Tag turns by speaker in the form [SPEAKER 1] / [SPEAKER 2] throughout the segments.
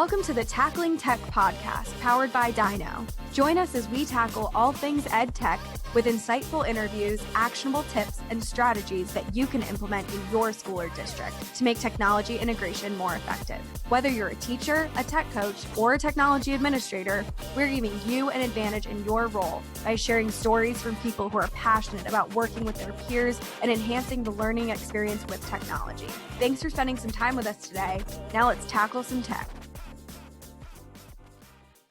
[SPEAKER 1] Welcome to the Tackling Tech podcast, powered by Dyknow. Join us as we tackle all things EdTech with insightful interviews, actionable tips, and strategies that you can implement in your school or district to make technology integration more effective. Whether you're a teacher, a tech coach, or a technology administrator, we're giving you an advantage in your role by sharing stories from people who are passionate about working with their peers and enhancing the learning experience with technology. Thanks for spending some time with us today. Now let's tackle some tech.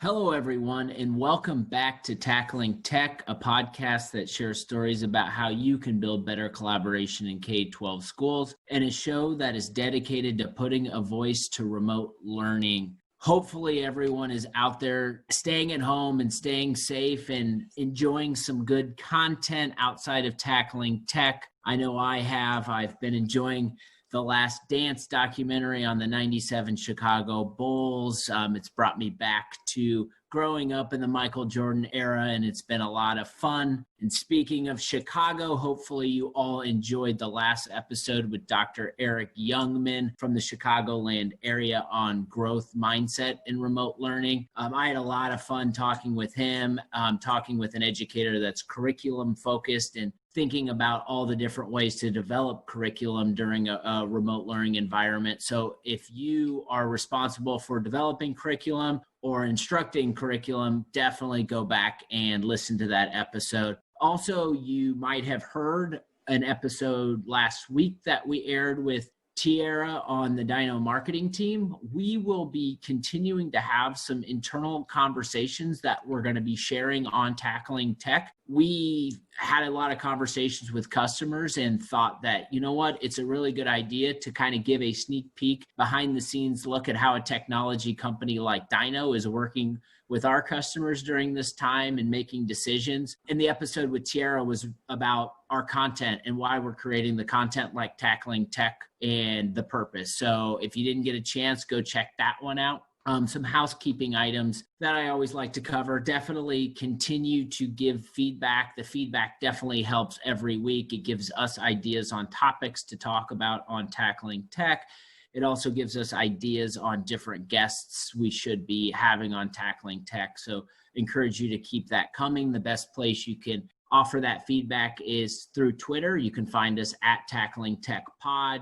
[SPEAKER 2] Hello, everyone, and welcome back to Tackling Tech, a podcast that shares stories about how you can build better collaboration in K-12 schools, and a show that is dedicated to putting a voice to remote learning. Hopefully, everyone is out there staying at home and staying safe and enjoying some good content outside of Tackling Tech. I know I have. I've been enjoying The Last Dance documentary on the 97 Chicago Bulls. It's brought me back to growing up in the Michael Jordan era, and it's been a lot of fun. And speaking of Chicago, hopefully you all enjoyed the last episode with Dr. Eric Youngman from the Chicagoland area on growth mindset in remote learning. I had a lot of fun talking with him, talking with an educator that's curriculum focused and thinking about all the different ways to develop curriculum during a remote learning environment. So if you are responsible for developing curriculum or instructing curriculum, definitely go back and listen to that episode. Also, you might have heard an episode last week that we aired with Tiara on the Dyknow marketing team. We will be continuing to have some internal conversations that we're going to be sharing on Tackling Tech. We had a lot of conversations with customers and thought that, you know what, it's a really good idea to kind of give a sneak peek behind the scenes look at how a technology company like Dyknow is working with our customers during this time and making decisions. And the episode with Tiara was about our content and why we're creating the content like Tackling Tech and the purpose. So if you didn't get a chance, go check that one out. Some housekeeping items that I always like to cover. Definitely continue to give feedback. The feedback definitely helps every week. It gives us ideas on topics to talk about on Tackling Tech. It also gives us ideas on different guests we should be having on Tackling Tech. So encourage you to keep that coming. The best place you can offer that feedback is through Twitter. You can find us at Tackling Tech Pod.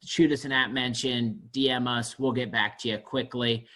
[SPEAKER 2] Shoot us an @ mention, DM us. We'll get back to you quickly.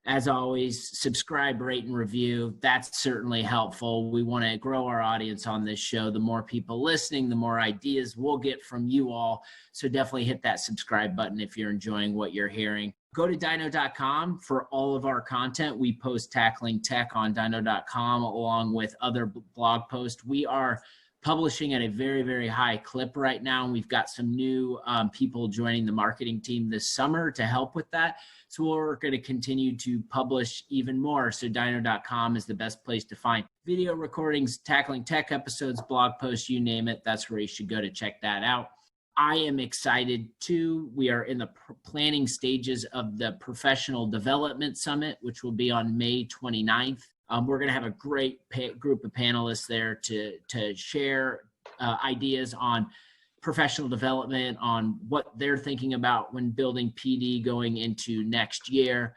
[SPEAKER 2] As always, subscribe, rate, and review. That's certainly helpful. We want to grow our audience on this show. The more people listening, the more ideas we'll get from you all. So definitely hit that subscribe button if you're enjoying what you're hearing. Go to Dyknow.com for all of our content. We post Tackling Tech on Dyknow.com along with other blog posts. We are publishing at a very, very high clip right now. And we've got some new people joining the marketing team this summer to help with that. So we're going to continue to publish even more. So Dyknow.com is the best place to find video recordings, Tackling Tech episodes, blog posts, you name it. That's where you should go to check that out. I am excited too. We are in the planning stages of the Professional Development Summit, which will be on May 29th. We're going to have a great group of panelists there to share ideas on professional development, on what they're thinking about when building PD going into next year.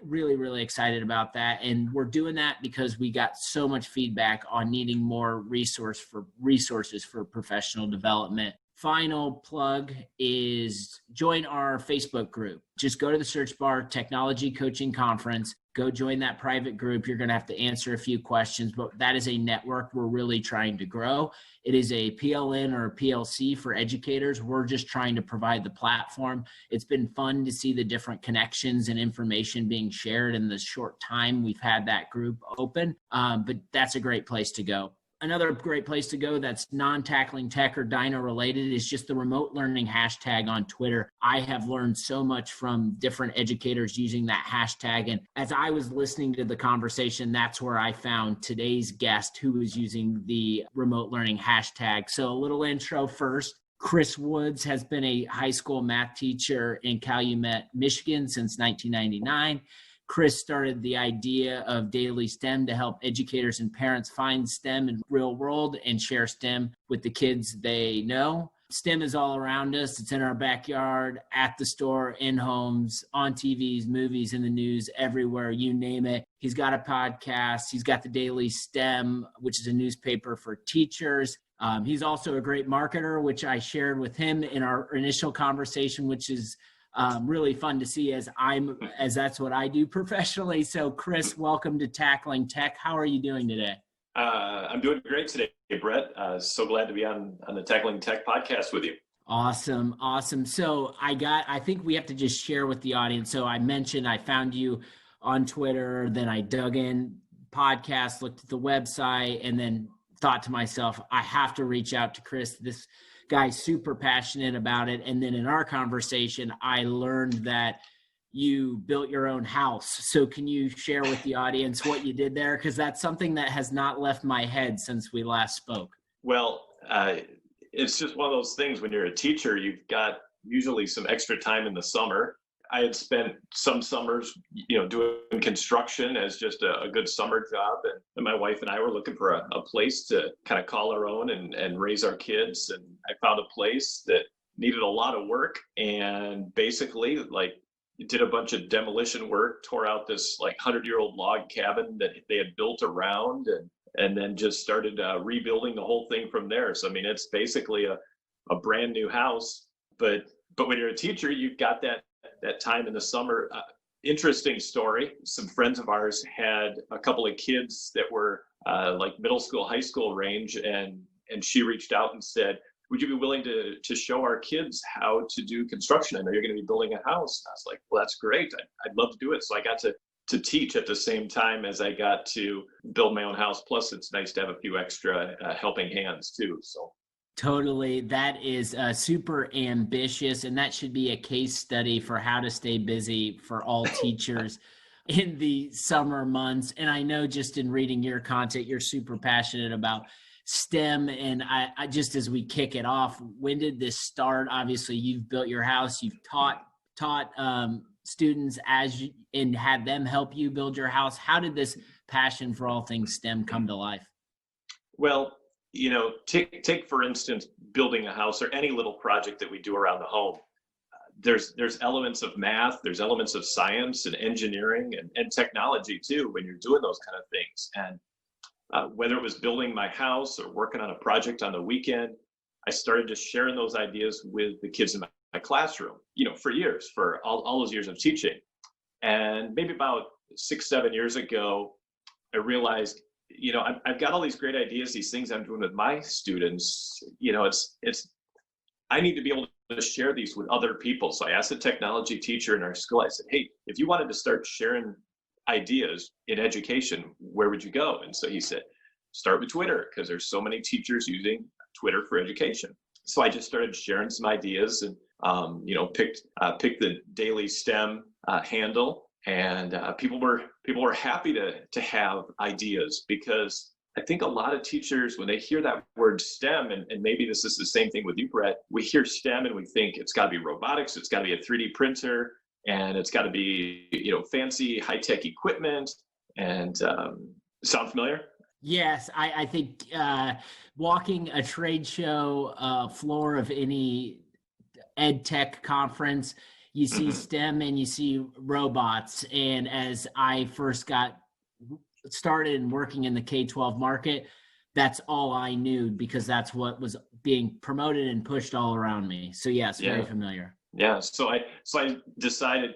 [SPEAKER 2] Really, really excited about that. And we're doing that because we got so much feedback on needing more resources for professional development. Final plug is join our Facebook group. Just go to the search bar, Technology Coaching Conference. Go join that private group. You're going to have to answer a few questions, but that is a network we're really trying to grow. It is a PLN or a PLC for educators. We're just trying to provide the platform. It's been fun to see the different connections and information being shared in the short time we've had that group open, but that's a great place to go. Another great place to go that's non-Tackling Tech or Dyknow related is just the remote learning hashtag on Twitter. I have learned so much from different educators using that hashtag. And as I was listening to the conversation, that's where I found today's guest who was using the remote learning hashtag. So a little intro first. Chris Woods has been a high school math teacher in Calumet, Michigan since 1999. Chris started the idea of Daily STEM to help educators and parents find STEM in real world and share STEM with the kids they know. STEM is all around us. It's in our backyard, at the store, in homes, on TVs, movies, in the news, everywhere, you name it. He's got a podcast. He's got the Daily STEM, which is a newspaper for teachers. He's also a great marketer, which I shared with him in our initial conversation, which is really fun to see as that's what I do professionally. So Chris, welcome to Tackling Tech. How are you doing today?
[SPEAKER 3] I'm doing great today, Brett. So glad to be on the Tackling Tech podcast with you.
[SPEAKER 2] Awesome. So I think we have to just share with the audience. So I mentioned I found you on Twitter, then I dug in podcasts, looked at the website, and then thought to myself, I have to reach out to Chris. This guy's super passionate about it. And then in our conversation, I learned that you built your own house. So can you share with the audience what you did there? Because that's something that has not left my head since we last spoke.
[SPEAKER 3] Well, it's just one of those things when you're a teacher, you've got usually some extra time in the summer. I had spent some summers, doing construction as just a good summer job. And my wife and I were looking for a place to kind of call our own and raise our kids. And I found a place that needed a lot of work and basically did a bunch of demolition work, tore out this 100-year-old log cabin that they had built around and then just started rebuilding the whole thing from there. So, I mean, it's basically a brand new house, but when you're a teacher, you've got that time in the summer. Interesting story. Some friends of ours had a couple of kids that were middle school, high school range. And she reached out and said, would you be willing to show our kids how to do construction? I know you're going to be building a house. And I was like, well, that's great. I'd love to do it. So I got to teach at the same time as I got to build my own house. Plus, it's nice to have a few extra helping hands too. So
[SPEAKER 2] totally. That is super ambitious. And that should be a case study for how to stay busy for all teachers in the summer months. And I know just in reading your content, you're super passionate about STEM. And I just, as we kick it off, when did this start? Obviously you've built your house, you've taught students and had them help you build your house. How did this passion for all things STEM come to life?
[SPEAKER 3] Well, take for instance, building a house or any little project that we do around the home. There's elements of math, there's elements of science and engineering and technology too, when you're doing those kind of things. And whether it was building my house or working on a project on the weekend, I started just sharing those ideas with the kids in my classroom, for years, for all those years of teaching. And maybe about 6-7 years ago, I realized, I've got all these great ideas, these things I'm doing with my students, I need to be able to share these with other people. So I asked a technology teacher in our school, I said, hey, if you wanted to start sharing ideas in education, where would you go? And so he said, start with Twitter, because there's so many teachers using Twitter for education. So I just started sharing some ideas and, picked the Daily STEM handle, and people were happy to have ideas, because I think a lot of teachers, when they hear that word STEM, and maybe this is the same thing with you, Brett, we hear STEM and we think it's got to be robotics, it's got to be a 3D printer, and it's got to be, fancy high-tech equipment. And sound familiar?
[SPEAKER 2] Yes, I think walking a trade show floor of any EdTech conference, you see STEM and you see robots. And as I first got started in working in the K-12 market, that's all I knew, because that's what was being promoted and pushed all around me. So yes, very familiar. Yeah.
[SPEAKER 3] So I decided,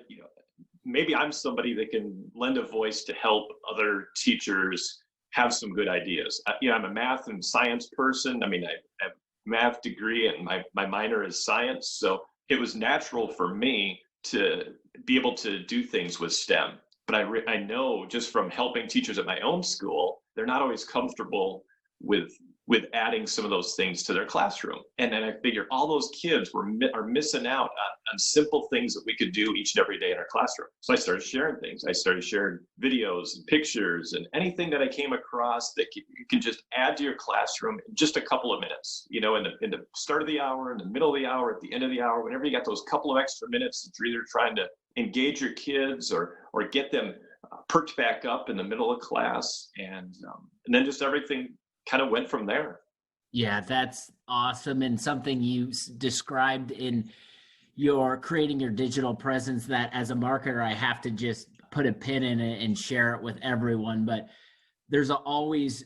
[SPEAKER 3] maybe I'm somebody that can lend a voice to help other teachers have some good ideas. I'm a math and science person. I mean, I have a math degree and my minor is science. So it was natural for me to be able to do things with STEM. But I know just from helping teachers at my own school, they're not always comfortable with adding some of those things to their classroom. And then I figure all those kids are missing out on simple things that we could do each and every day in our classroom. So I started sharing things. I started sharing videos and pictures and anything that I came across that you can just add to your classroom in just a couple of minutes, in the start of the hour, in the middle of the hour, at the end of the hour, whenever you got those couple of extra minutes that you're either trying to engage your kids or get them perked back up in the middle of class. And then just everything kind of went from there.
[SPEAKER 2] Yeah, that's awesome. And something you described in your creating your digital presence that as a marketer, I have to just put a pin in it and share it with everyone. But there's always,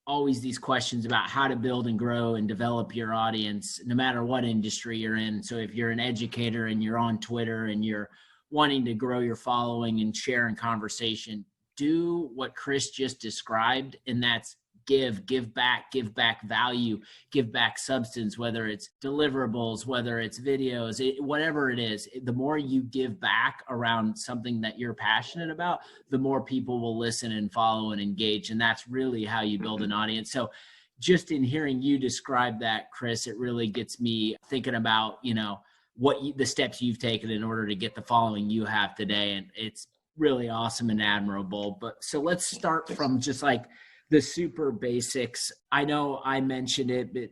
[SPEAKER 2] always these questions about how to build and grow and develop your audience, no matter what industry you're in. So if you're an educator and you're on Twitter and you're wanting to grow your following and share in conversation, do what Chris just described. And that's give back value, give back substance, whether it's deliverables, whether it's videos, whatever it is. The more you give back around something that you're passionate about, the more people will listen and follow and engage. And that's really how you build an audience. So just in hearing you describe that, Chris, it really gets me thinking about, the steps you've taken in order to get the following you have today. And it's really awesome and admirable. But so let's start from just like the super basics. I know I mentioned it, but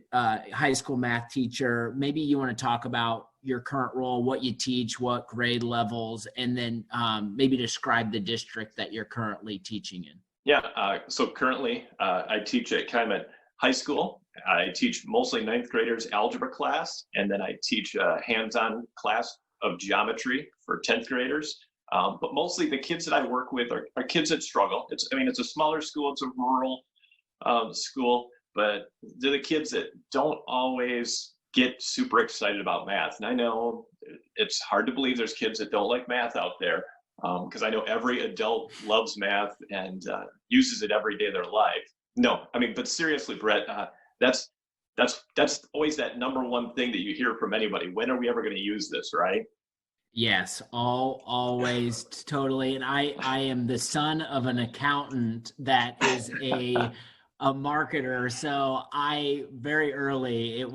[SPEAKER 2] high school math teacher, maybe you want to talk about your current role, what you teach, what grade levels, and then maybe describe the district that you're currently teaching in.
[SPEAKER 3] Yeah, so currently I teach at Calumet High School. I teach mostly ninth graders algebra class, and then I teach a hands-on class of geometry for 10th graders. But mostly the kids that I work with are kids that struggle. It's a smaller school, it's a rural school, but they're the kids that don't always get super excited about math. And I know it's hard to believe there's kids that don't like math out there, because I know every adult loves math and uses it every day of their life. No, but seriously, Brett, that's always that number one thing that you hear from anybody. When are we ever going to use this, right?
[SPEAKER 2] Yes, always, totally. And I am the son of an accountant that is a marketer. So very early,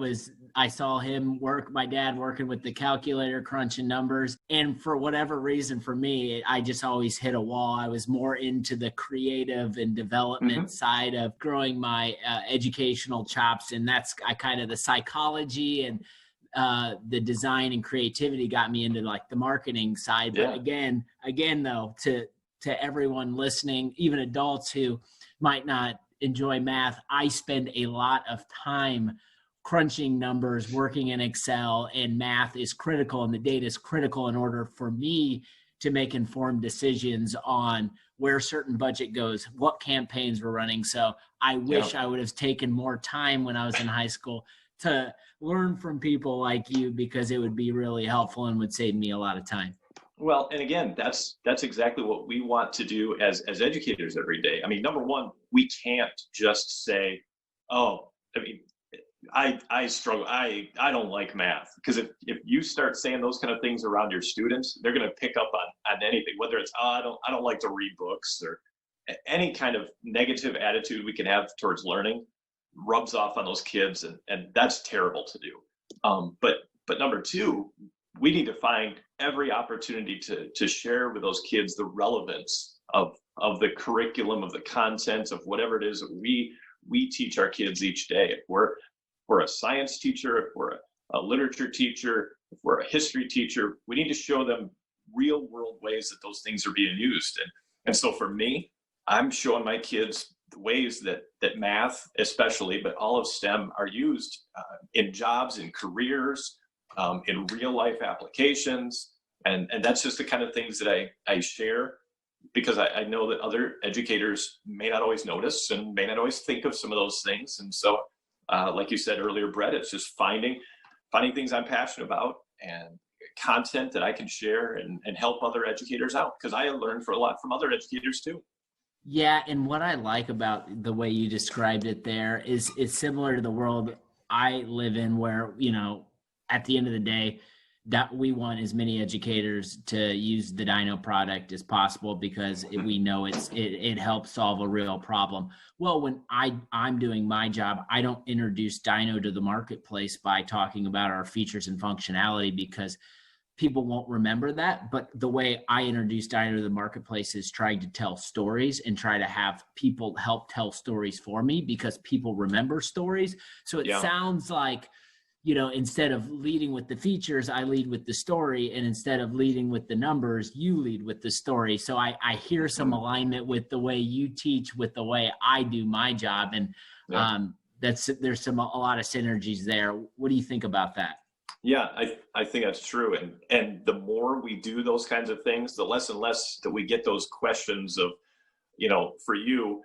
[SPEAKER 2] I saw my dad working with the calculator, crunching numbers. And for whatever reason, for me, I just always hit a wall. I was more into the creative and development side of growing my educational chops. And that's kind of the psychology and the design and creativity got me into like the marketing side.
[SPEAKER 3] Yeah.
[SPEAKER 2] But again, though, to everyone listening, even adults who might not enjoy math, I spend a lot of time crunching numbers, working in Excel, and math is critical and the data is critical in order for me to make informed decisions on where certain budget goes, what campaigns we're running. So I wish I would have taken more time when I was in high school to learn from people like you, because it would be really helpful and would save me a lot of time.
[SPEAKER 3] Well, and again, that's exactly what we want to do as educators every day. Number one, we can't just say, I struggle, I don't like math. Because if you start saying those kind of things around your students, they're going to pick up on anything, whether it's, I don't like to read books, or any kind of negative attitude we can have towards learning rubs off on those kids, and that's terrible to do. But number two, we need to find every opportunity to share with those kids the relevance of the curriculum, of the content, of whatever it is that we teach our kids each day. If we're a science teacher, if we're a literature teacher, if we're a history teacher, we need to show them real world ways that those things are being used. And so for me, I'm showing my kids the ways that math especially, but all of STEM, are used in jobs, in careers, in real life applications. And that's just the kind of things that I share, because I know that other educators may not always notice and may not always think of some of those things. And so, like you said earlier, Brett, it's just finding things I'm passionate about and content that I can share and help other educators out, because I learned a lot from other educators too.
[SPEAKER 2] Yeah, and what I like about the way you described it there is it's similar to the world I live in, where, at the end of the day, that we want as many educators to use the Dyknow product as possible, because we know it helps solve a real problem. Well, when I'm doing my job, I don't introduce Dyknow to the marketplace by talking about our features and functionality, because people won't remember that. But the way I introduce Dyknow to the marketplace is trying to tell stories and try to have people help tell stories for me, because people remember stories. So it sounds like, instead of leading with the features, I lead with the story. And instead of leading with the numbers, you lead with the story. So I hear some alignment with the way you teach, with the way I do my job. And there's a lot of synergies there. What do you think about that?
[SPEAKER 3] Yeah, I think that's true. And the more we do those kinds of things, the less and less that we get those questions of, for you,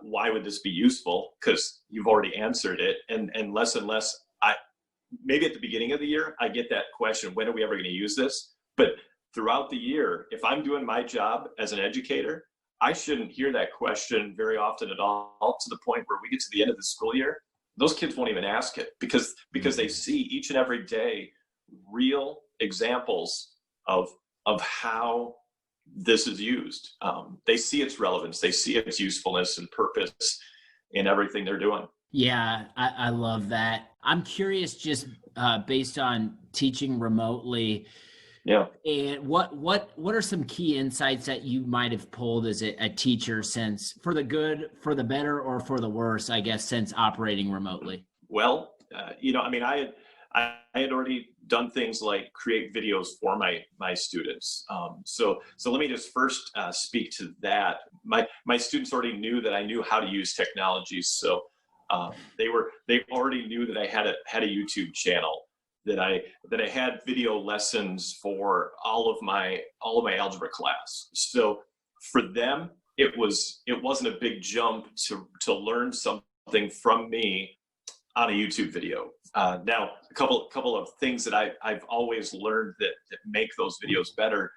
[SPEAKER 3] why would this be useful? Because you've already answered it. And less, maybe at the beginning of the year, I get that question, when are we ever going to use this? But throughout the year, if I'm doing my job as an educator, I shouldn't hear that question very often at all, to the point where we get to the end of the school year, those kids won't even ask it because they see each and every day real examples of how this is used. They see its relevance, they see its usefulness and purpose in everything they're doing.
[SPEAKER 2] Yeah, I love that. I'm curious, just based on teaching remotely.
[SPEAKER 3] Yeah.
[SPEAKER 2] And what are some key insights that you might have pulled as a teacher, since, for the good, for the better, or for the worse, I guess, since operating remotely?
[SPEAKER 3] Well, I had already done things like create videos for my students. So let me just first speak to that. My students already knew that I knew how to use technology. So they already knew that I had a YouTube channel, that I had video lessons for all of my algebra class. So for them, it wasn't a big jump to learn something from me on a YouTube video. Now, a couple of things that I've always learned that make those videos better.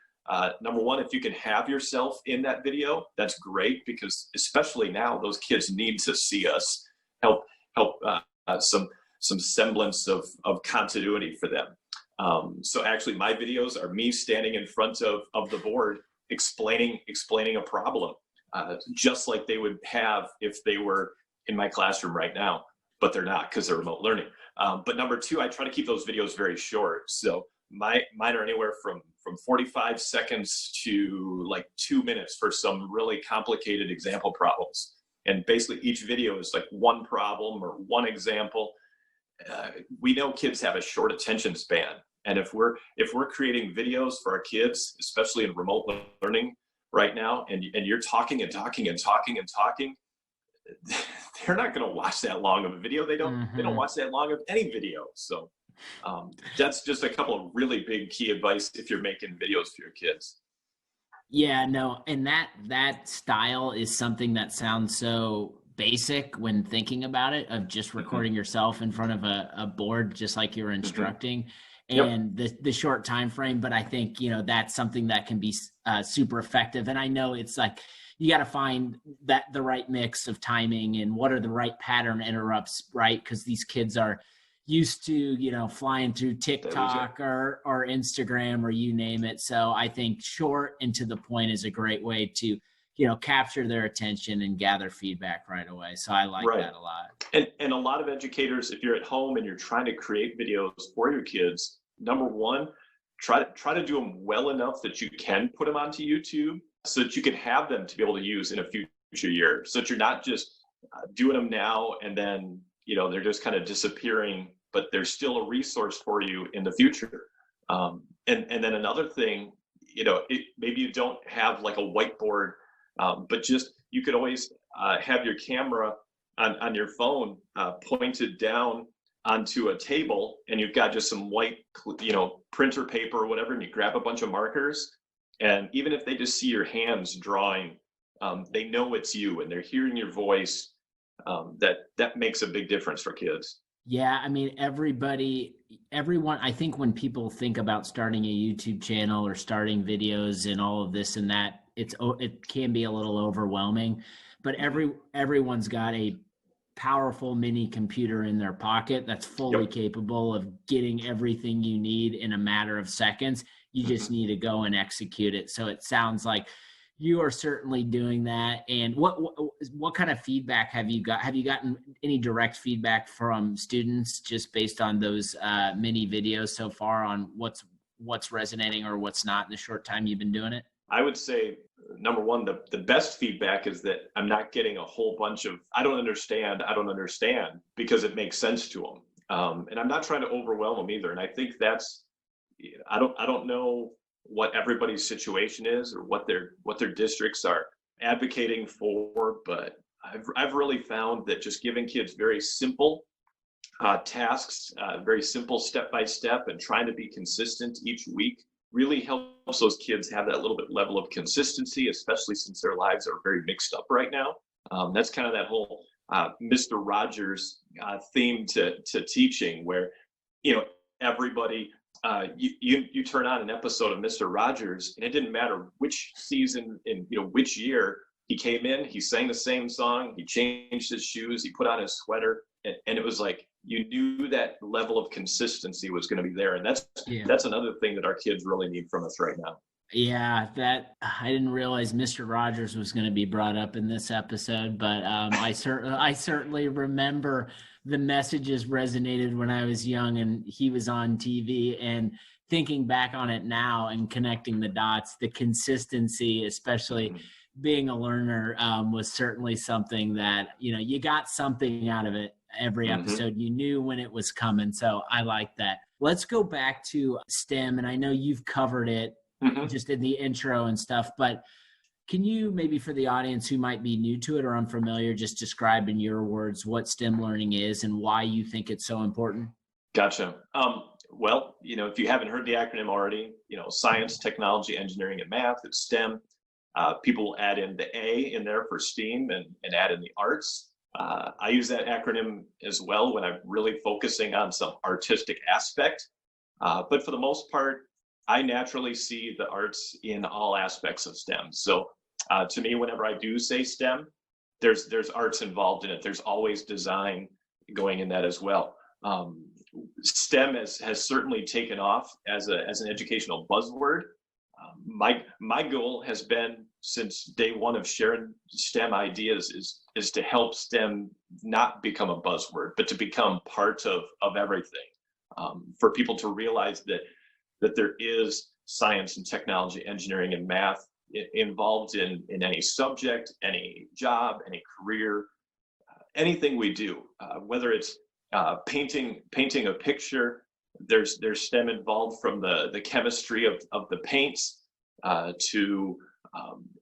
[SPEAKER 3] Number one, if you can have yourself in that video, that's great, because especially now, those kids need to see us help some semblance of continuity for them. So actually, my videos are me standing in front of the board explaining a problem, just like they would have if they were in my classroom right now, but they're not, because they're remote learning. But number two, I try to keep those videos very short. So mine are anywhere from 45 seconds to like 2 minutes for some really complicated example problems. And basically each video is like one problem or one example. We know kids have a short attention span. And if we're creating videos for our kids, especially in remote learning right now, and you're talking and talking and talking and talking, they're not going to watch that long of a video. They don't watch that long of any video. So that's just a couple of really big key advice if you're making videos for your kids.
[SPEAKER 2] Yeah, no, and that style is something that sounds so basic when thinking about it, of just recording yourself in front of a board, just like you're instructing, and the short time frame. But I think, that's something that can be super effective. And I know it's like, you got to find the right mix of timing and what are the right pattern interrupts, right? Because these kids are used to, flying through TikTok or Instagram or you name it. So I think short and to the point is a great way to, capture their attention and gather feedback right away. So I like that a lot.
[SPEAKER 3] And a lot of educators, if you're at home and you're trying to create videos for your kids, number one, try to do them well enough that you can put them onto YouTube, so that you can have them to be able to use in a future year. So that you're not just doing them now and then, they're just kind of disappearing, but they're still a resource for you in the future. And then another thing, maybe you don't have like a whiteboard, but just, you could always have your camera on your phone pointed down onto a table, and you've got just some white, printer paper or whatever, and you grab a bunch of markers. And even if they just see your hands drawing, they know it's you and they're hearing your voice. That makes a big difference for kids.
[SPEAKER 2] Yeah, I mean, everyone, I think when people think about starting a YouTube channel or starting videos and all of this and that, it can be a little overwhelming, but everyone's got a powerful mini computer in their pocket that's fully capable of getting everything you need in a matter of seconds. You just need to go and execute it. So it sounds like you are certainly doing that. And what kind of feedback have you got? Have you gotten any direct feedback from students just based on those mini videos so far on what's resonating or what's not in the short time you've been doing it?
[SPEAKER 3] I would say, number one, the best feedback is that I'm not getting a whole bunch of, I don't understand, because it makes sense to them. And I'm not trying to overwhelm them either. And I think that's, I don't know what everybody's situation is or what their districts are advocating for, but I've really found that just giving kids very simple tasks, very simple step-by-step, and trying to be consistent each week really helps those kids have that little bit level of consistency, especially since their lives are very mixed up right now. That's kind of that whole Mr. Rogers theme to teaching, where everybody you turn on an episode of Mr. Rogers, and it didn't matter which season in which year he came in, he sang the same song, he changed his shoes, he put on his sweater, and it was like you knew that level of consistency was going to be there. And that's another thing that our kids really need from us right now.
[SPEAKER 2] Yeah, that I didn't realize Mr. Rogers was going to be brought up in this episode, but I certainly remember the messages resonated when I was young and he was on TV, and thinking back on it now and connecting the dots, the consistency, especially being a learner, was certainly something that, you got something out of it every episode. You knew when it was coming. So I like that. Let's go back to STEM. And I know you've covered it just in the intro and stuff, but can you maybe, for the audience who might be new to it or unfamiliar, just describe in your words what STEM learning is and why you think it's so important?
[SPEAKER 3] Gotcha. Well, if you haven't heard the acronym already, science, technology, engineering, and math, it's STEM. People will add in the A in there for STEAM and add in the arts. I use that acronym as well when I'm really focusing on some artistic aspect. But for the most part, I naturally see the arts in all aspects of STEM. So to me, whenever I do say STEM, there's arts involved in it. There's always design going in that as well. STEM has certainly taken off as an educational buzzword. My goal has been, since day one of sharing STEM ideas, is to help STEM not become a buzzword, but to become part of everything. For people to realize that there is science and technology, engineering and math involved in any subject, any job, any career, anything we do, whether it's painting a picture. There's STEM involved, from the chemistry of the paints to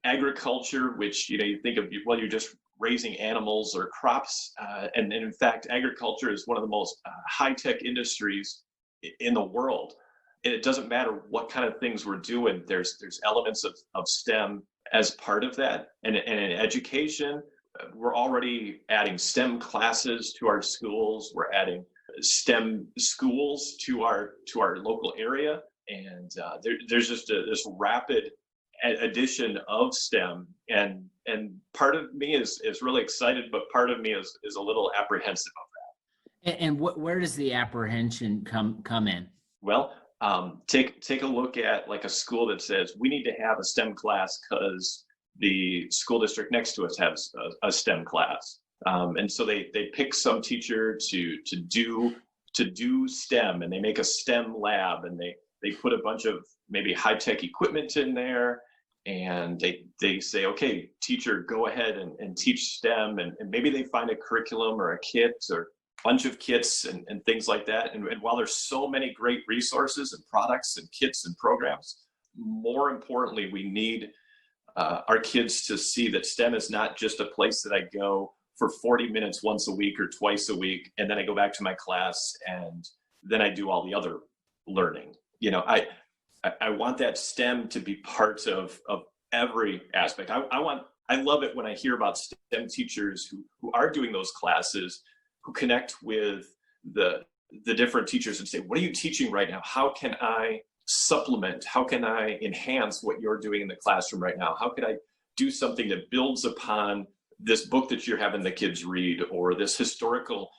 [SPEAKER 3] agriculture, which you think of, well, you're just raising animals or crops, and in fact, agriculture is one of the most high-tech industries in the world. And it doesn't matter what kind of things we're doing. There's elements of STEM as part of that, and in education, we're already adding STEM classes to our schools. We're adding STEM schools to our local area, and there's just this rapid addition of STEM, and part of me is really excited, but part of me is a little apprehensive of that.
[SPEAKER 2] And where does the apprehension come in?
[SPEAKER 3] Well, take a look at like a school that says we need to have a STEM class because the school district next to us has a STEM class. And so they pick some teacher to do STEM, and they make a STEM lab, and they put a bunch of maybe high-tech equipment in there, and they say, okay, teacher, go ahead and teach STEM, and maybe they find a curriculum or a kit or a bunch of kits and things like that. And while there's so many great resources and products and kits and programs, more importantly, we need our kids to see that STEM is not just a place that I go for 40 minutes once a week or twice a week, and then I go back to my class and then I do all the other learning. I want that STEM to be part of every aspect. I love it when I hear about STEM teachers who are doing those classes, who connect with the different teachers and say, what are you teaching right now? How can I supplement? How can I enhance what you're doing in the classroom right now? How could I do something that builds upon this book that you're having the kids read, or this historical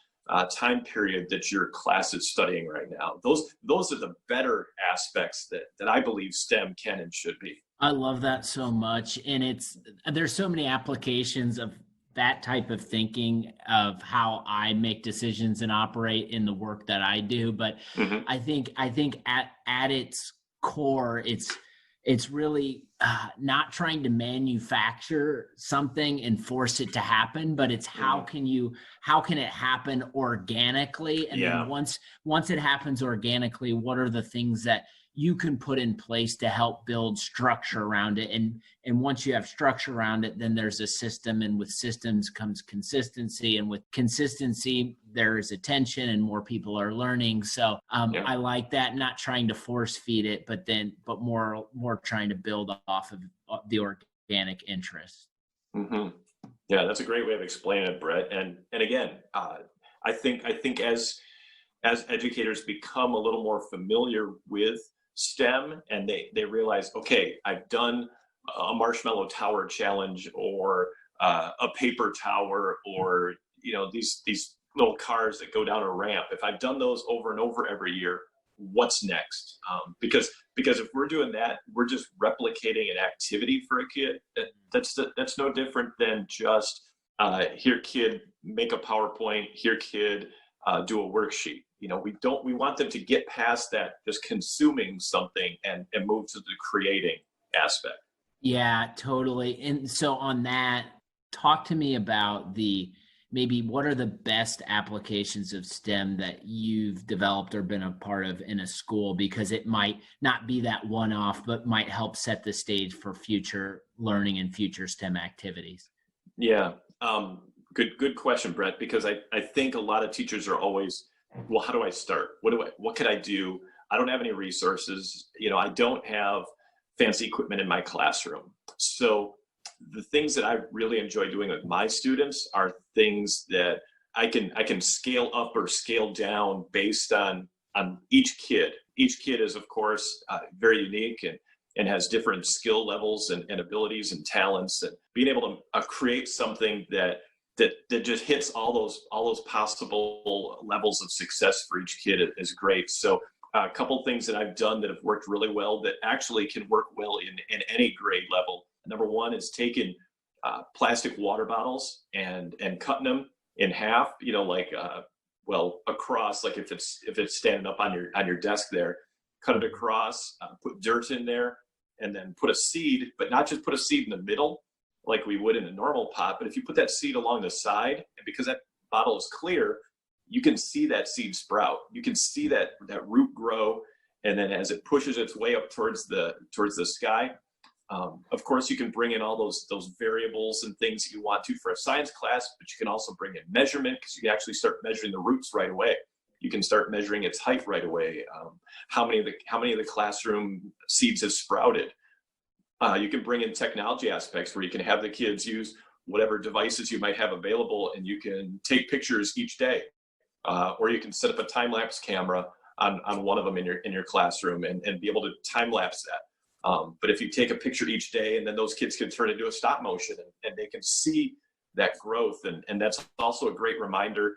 [SPEAKER 3] time period that your class is studying right now? Those are the better aspects that I believe STEM can and should be.
[SPEAKER 2] I love that so much. And there's so many applications of that type of thinking of how I make decisions and operate in the work that I do. But I think at its core, it's really not trying to manufacture something and force it to happen, but it's how can it happen organically? And then once it happens organically, what are the things that you can put in place to help build structure around it. And once you have structure around it, then there's a system, and with systems comes consistency, and with consistency, there is attention and more people are learning. So I like that, not trying to force feed it, but more trying to build off of the organic interest.
[SPEAKER 3] Mm-hmm. Yeah, that's a great way of explaining it, Brett. And again, I think as educators become a little more familiar with STEM, and they realize, okay, I've done a marshmallow tower challenge, or a paper tower, or these little cars that go down a ramp. If I've done those over and over every year, what's next? Because if we're doing that, we're just replicating an activity for a kid. That's no different than just here, kid, make a PowerPoint. Here, kid, do a worksheet. We want them to get past that just consuming something and move to the creating aspect.
[SPEAKER 2] Yeah, totally. And so on that, talk to me about maybe what are the best applications of STEM that you've developed or been a part of in a school, because it might not be that one-off, but might help set the stage for future learning and future STEM activities.
[SPEAKER 3] Yeah, good question, Brett, because I think a lot of teachers are always, well, how do I start? What can I do? I don't have any resources. I don't have fancy equipment in my classroom. So the things that I really enjoy doing with my students are things that I can scale up or scale down based on each kid. Each kid is, of course, very unique and has different skill levels and abilities and talents, and being able to create something that just hits all those possible levels of success for each kid is great. So a couple things that I've done that have worked really well, that actually can work well in any grade level. Number one is taking plastic water bottles and cutting them in half, across, like if it's standing up on your desk there, cut it across, put dirt in there, and then put a seed, but not just put a seed in the middle like we would in a normal pot, but if you put that seed along the side, and because that bottle is clear, you can see that seed sprout. You can see that root grow, and then as it pushes its way up towards the sky, of course, you can bring in all those variables and things you want to for a science class, but you can also bring in measurement, because you can actually start measuring the roots right away. You can start measuring its height right away. How many of the classroom seeds have sprouted? You can bring in technology aspects where you can have the kids use whatever devices you might have available, and you can take pictures each day, or you can set up a time-lapse camera on one of them in your classroom and be able to time-lapse that. But if you take a picture each day, and then those kids can turn into a stop motion, and they can see that growth, and that's also a great reminder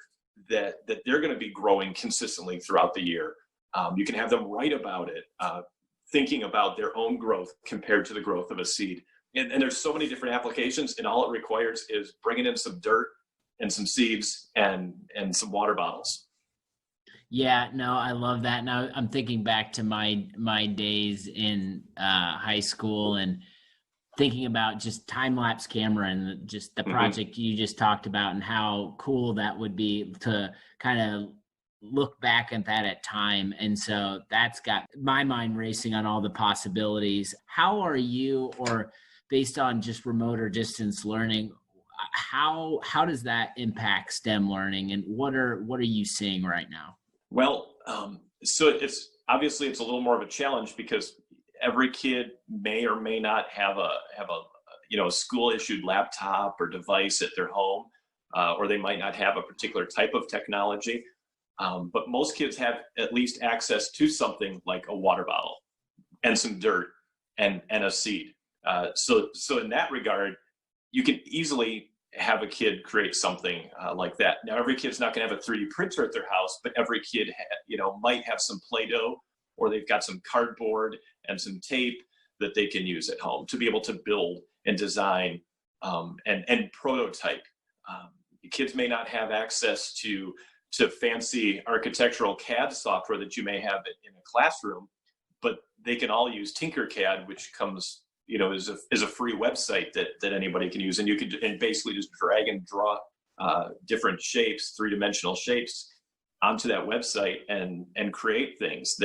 [SPEAKER 3] that they're going to be growing consistently throughout the year. You can have them write about it, thinking about their own growth compared to the growth of a seed. And there's so many different applications, and all it requires is bringing in some dirt and some seeds and some water bottles.
[SPEAKER 2] Yeah, no, I love that. Now I'm thinking back to my days in high school and thinking about just time-lapse camera and just the project you just talked about, and how cool that would be to kind of look back at that at time. And so that's got my mind racing on all the possibilities. How are you, or based on just remote or distance learning, how does that impact STEM learning, and what are you seeing right now?
[SPEAKER 3] Well, so it's obviously it's a little more of a challenge, because every kid may or may not have a school issued laptop or device at their home, or they might not have a particular type of technology. But most kids have at least access to something like a water bottle and some dirt and a seed. So in that regard, you can easily have a kid create something like that. Now, every kid's not going to have a 3D printer at their house, but every kid might have some Play-Doh, or they've got some cardboard and some tape that they can use at home to be able to build and design and prototype. Kids may not have access to fancy architectural CAD software that you may have in a classroom, but they can all use Tinkercad, which comes, is a free website that anybody can use, and you can basically just drag and draw different shapes, three-dimensional shapes, onto that website and create things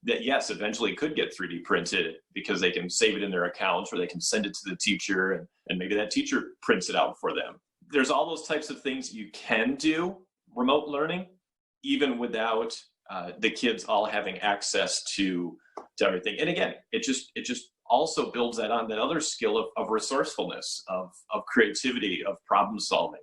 [SPEAKER 3] that yes, eventually could get 3D printed because they can save it in their account, or they can send it to the teacher, and maybe that teacher prints it out for them. There's all those types of things you can do remote learning, even without the kids all having access to everything. And again, it just also builds that on that other skill of resourcefulness, of creativity, of problem solving.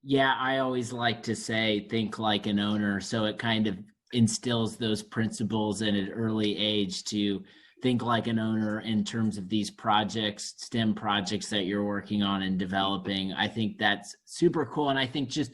[SPEAKER 2] Yeah, I always like to say, think like an owner. So it kind of instills those principles at an early age to think like an owner in terms of these projects, STEM projects that you're working on and developing. I think that's super cool. And I think just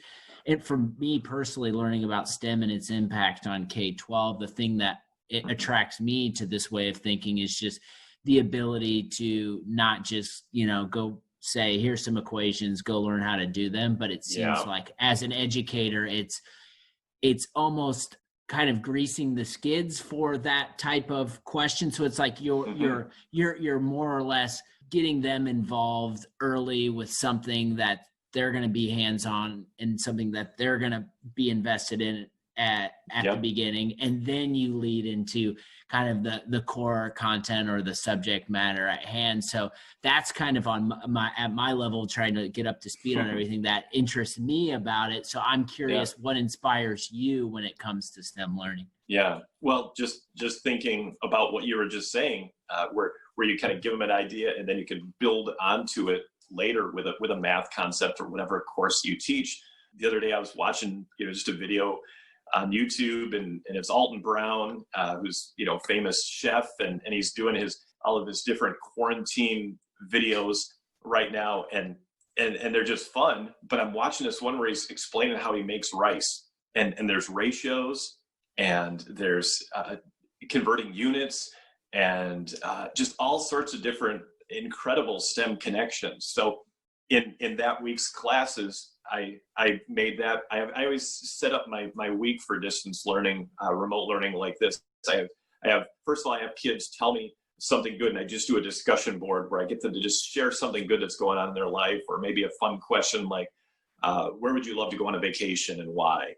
[SPEAKER 2] for me personally, learning about STEM and its impact on K-12, the thing that it attracts me to this way of thinking is just the ability to not just, go say, here's some equations, go learn how to do them. But it seems like as an educator, it's almost kind of greasing the skids for that type of question. So it's like you're more or less getting them involved early with something that they're going to be hands-on and something that they're going to be invested in at the beginning. And then you lead into kind of the core content or the subject matter at hand. So that's kind of at my level, trying to get up to speed on everything that interests me about it. So I'm curious, what inspires you when it comes to STEM learning?
[SPEAKER 3] Yeah, well, just thinking about what you were just saying, where you kind of give them an idea and then you can build onto it later with a math concept or whatever course you teach. The other day I was watching, just a video on YouTube, and it's Alton Brown, who's, famous chef, and he's doing all of his different quarantine videos right now, and they're just fun. But I'm watching this one where he's explaining how he makes rice, and there's ratios, and there's converting units, and just all sorts of different incredible STEM connections. So in that week's classes, I made that. I always set up my week for distance learning, remote learning like this. I have first of all, I have kids tell me something good, and I just do a discussion board where I get them to just share something good that's going on in their life, or maybe a fun question like, where would you love to go on a vacation and why?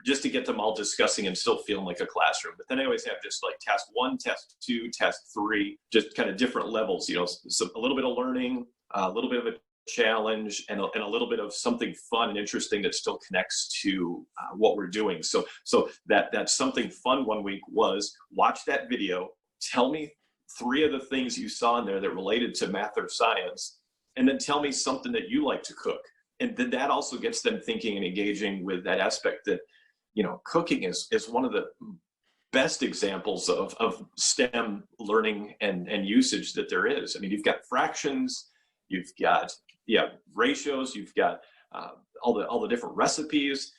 [SPEAKER 3] Just to get them all discussing and still feeling like a classroom. But then I always have just like task 1, task 2, task 3, just kind of different levels, so a little bit of learning, a little bit of a challenge, and a little bit of something fun and interesting that still connects to what we're doing. So that something fun one week was, watch that video, tell me 3 of the things you saw in there that related to math or science, and then tell me something that you like to cook. And then that also gets them thinking and engaging with that aspect that, cooking is one of the best examples of STEM learning and usage that there is. I mean, you've got fractions, you've got ratios, you've got all the different recipes.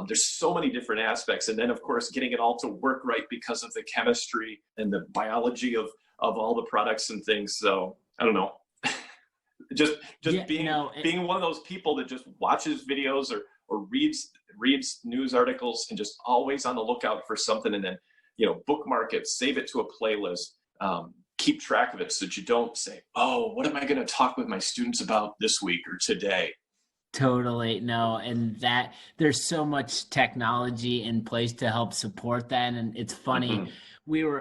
[SPEAKER 3] There's so many different aspects, and then of course getting it all to work right because of the chemistry and the biology of all the products and things. So I don't know, just being one of those people that just watches videos or reads news articles and just always on the lookout for something, and then bookmark it, save it to a playlist. Keep track of it so that you don't say, oh, what am I going to talk with my students about this week or today?
[SPEAKER 2] Totally. No. And that there's so much technology in place to help support that. And it's funny.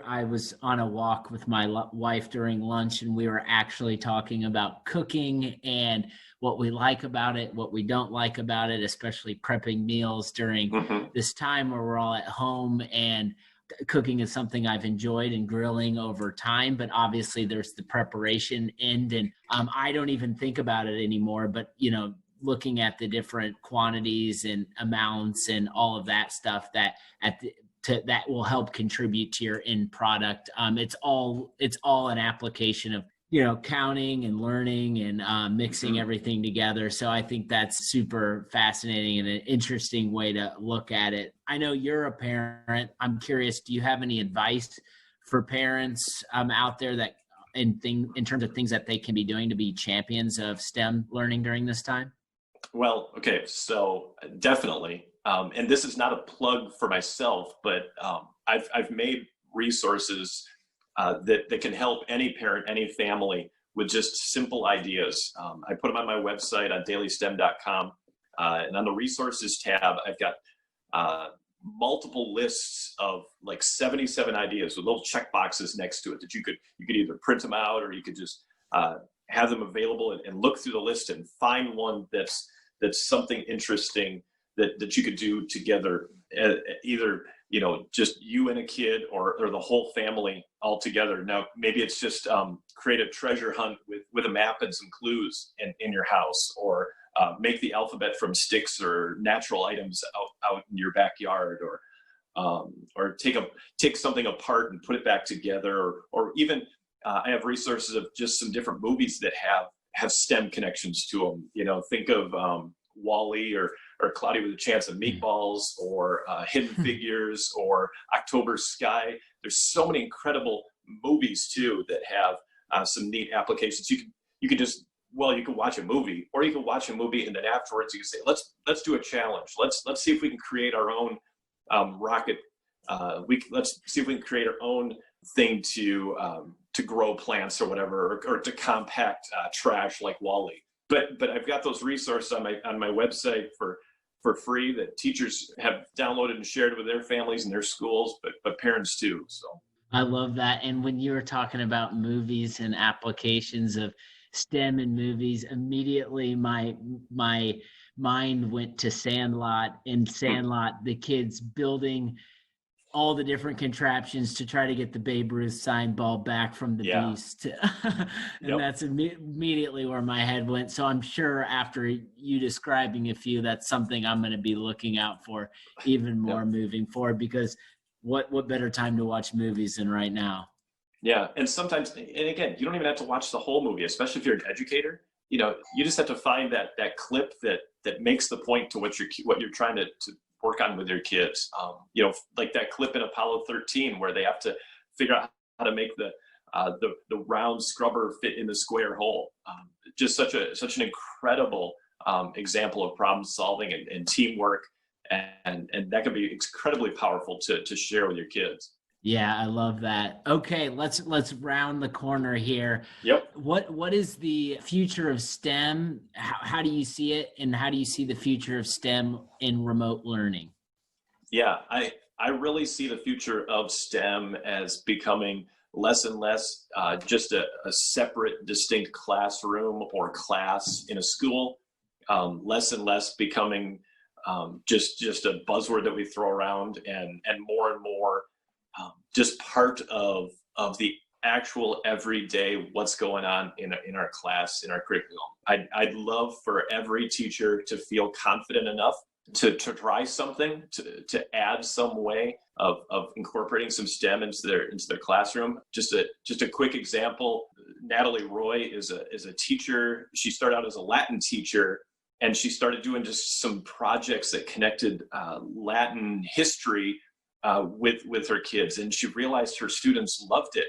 [SPEAKER 2] I was on a walk with my wife during lunch, and we were actually talking about cooking and what we like about it, what we don't like about it, especially prepping meals during this time where we're all at home. And cooking is something I've enjoyed, and grilling over time, but obviously there's the preparation end, and I don't even think about it anymore. But looking at the different quantities and amounts and all of that stuff that that will help contribute to your end product. It's all an application of counting and learning and mixing everything together. So I think that's super fascinating and an interesting way to look at it. I know you're a parent. I'm curious, do you have any advice for parents out there that in terms of things that they can be doing to be champions of STEM learning during this time?
[SPEAKER 3] Well, okay, so definitely. And this is not a plug for myself, but I've made resources that can help any parent, any family with just simple ideas. I put them on my website on dailystem.com. And on the resources tab, I've got multiple lists of like 77 ideas with little check boxes next to it that you could either print them out, or you could just have them available and look through the list and find one that's something interesting that you could do together, either just you and a kid or the whole family all together. Now maybe it's just create a treasure hunt with a map and some clues in your house, or make the alphabet from sticks or natural items out in your backyard, or take something apart and put it back together, or even I have resources of just some different movies that have STEM connections to them. Think of Wall-E or Cloudy with a Chance of Meatballs, or Hidden Figures, or October Sky. There's so many incredible movies too that have some neat applications. You can watch a movie, or you can watch a movie and then afterwards you can say, let's do a challenge. Let's see if we can create our own rocket. Let's see if we can create our own thing to grow plants or whatever, or to compact trash like Wall-E. But I've got those resources on my website for free that teachers have downloaded and shared with their families and their schools, but parents too. So
[SPEAKER 2] I love that. And when you were talking about movies and applications of STEM in movies, immediately my mind went to Sandlot. In Sandlot, the kids building all the different contraptions to try to get the Babe Ruth signed ball back from the beast. And that's immediately where my head went. So I'm sure after you describing a few, that's something I'm going to be looking out for even more moving forward, because what better time to watch movies than right now?
[SPEAKER 3] Yeah. And sometimes, and again, you don't even have to watch the whole movie, especially if you're an educator. You just have to find that clip that makes the point to what you're trying to work on with your kids. Like that clip in Apollo 13 where they have to figure out how to make the round scrubber fit in the square hole. Just such an incredible example of problem solving and teamwork, and that can be incredibly powerful to share with your kids.
[SPEAKER 2] Yeah, I love that. Okay, let's round the corner here.
[SPEAKER 3] Yep.
[SPEAKER 2] What is the future of STEM? How do you see it, and how do you see the future of STEM in remote learning?
[SPEAKER 3] Yeah, I really see the future of STEM as becoming less and less just a separate, distinct classroom or class in a school. Less and less becoming just a buzzword that we throw around, and more just part of the actual everyday what's going on in our class, in our curriculum. I'd love for every teacher to feel confident enough to try something, to add some way of incorporating some STEM into their classroom. Just a quick example: Natalie Roy is a teacher. She started out as a Latin teacher, and she started doing just some projects that connected Latin history with her kids, and she realized her students loved it.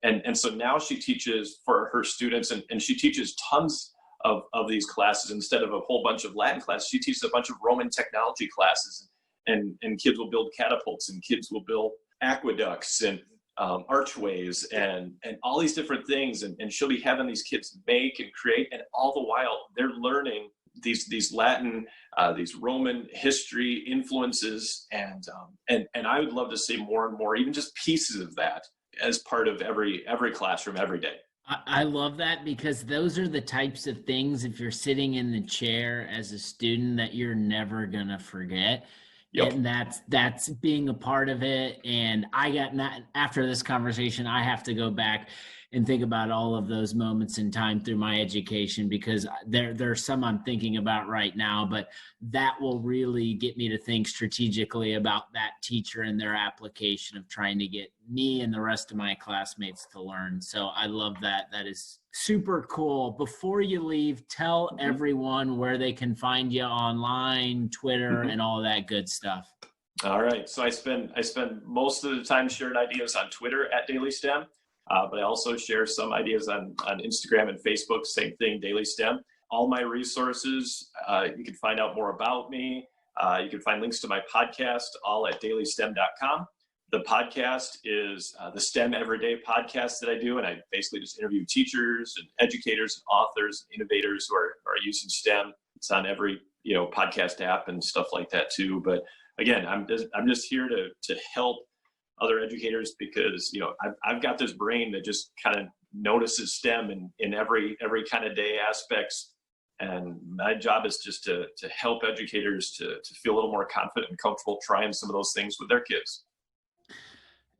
[SPEAKER 3] And so now she teaches for her students, and she teaches tons of these classes. Instead of a whole bunch of Latin classes, she teaches a bunch of Roman technology classes, and kids will build catapults, and kids will build aqueducts and archways and all these different things. And she'll be having these kids make and create, and all the while they're learning these Latin, these Roman history influences, and I would love to see more and more, even just pieces of that as part of every classroom every day.
[SPEAKER 2] I love that, because those are the types of things, if you're sitting in the chair as a student, that you're never gonna forget. Yep. And that's being a part of it. And after this conversation, I have to go back and think about all of those moments in time through my education, because there are some I'm thinking about right now, but that will really get me to think strategically about that teacher and their application of trying to get me and the rest of my classmates to learn. So I love that. That is super cool. Before you leave, tell everyone where they can find you online, Twitter, and all that good stuff.
[SPEAKER 3] All right. So I spend most of the time sharing ideas on Twitter at Daily STEM. But I also share some ideas on Instagram and Facebook, same thing, Daily STEM. All my resources, you can find out more about me. You can find links to my podcast, all at dailystem.com. The podcast is the STEM Everyday podcast that I do, and I basically just interview teachers and educators and authors and innovators who are using STEM. It's on every podcast app and stuff like that too. But again, I'm just here to help other educators because, I've got this brain that just kind of notices STEM in every kind of day aspects. And my job is just to help educators to feel a little more confident and comfortable trying some of those things with their kids.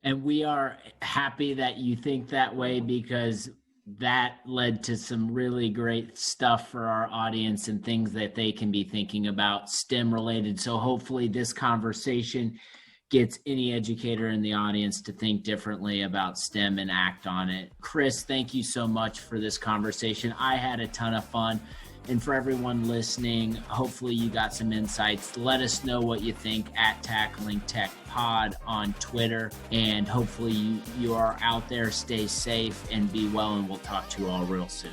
[SPEAKER 2] And we are happy that you think that way, because that led to some really great stuff for our audience and things that they can be thinking about STEM related. So hopefully this conversation gets any educator in the audience to think differently about STEM and act on it. Chris, thank you so much for this conversation. I had a ton of fun. And for everyone listening, hopefully you got some insights. Let us know what you think at Tackling Tech Pod on Twitter. And hopefully you are out there. Stay safe and be well. And we'll talk to you all real soon.